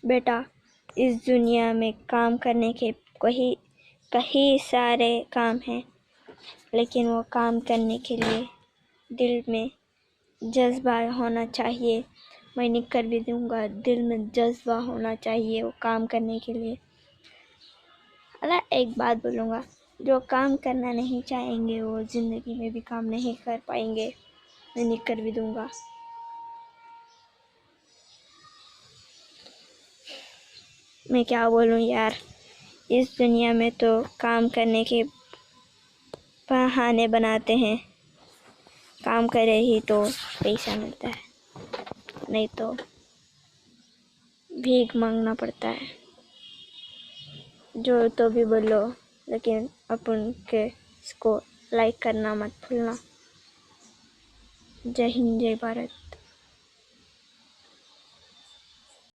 बेटा, इस दुनिया में काम करने के कई सारे काम हैं, लेकिन वो काम करने के लिए दिल में जज्बा होना चाहिए। मैं लिख कर भी दूंगा, दिल में जज्बा होना चाहिए वो काम करने के लिए। अल्लाह, एक बात बोलूँगा, जो काम करना नहीं चाहेंगे वो ज़िंदगी में भी काम नहीं कर पाएंगे। मैं लिख कर भी दूंगा। मैं क्या बोलूँ यार, इस दुनिया में तो काम करने के बहाने बनाते हैं। काम करे ही तो पैसा मिलता है, नहीं तो भीख मांगना पड़ता है। जो तो भी बोलो, लेकिन अपन के इसको लाइक करना मत भूलना। जय हिंद, जय भारत।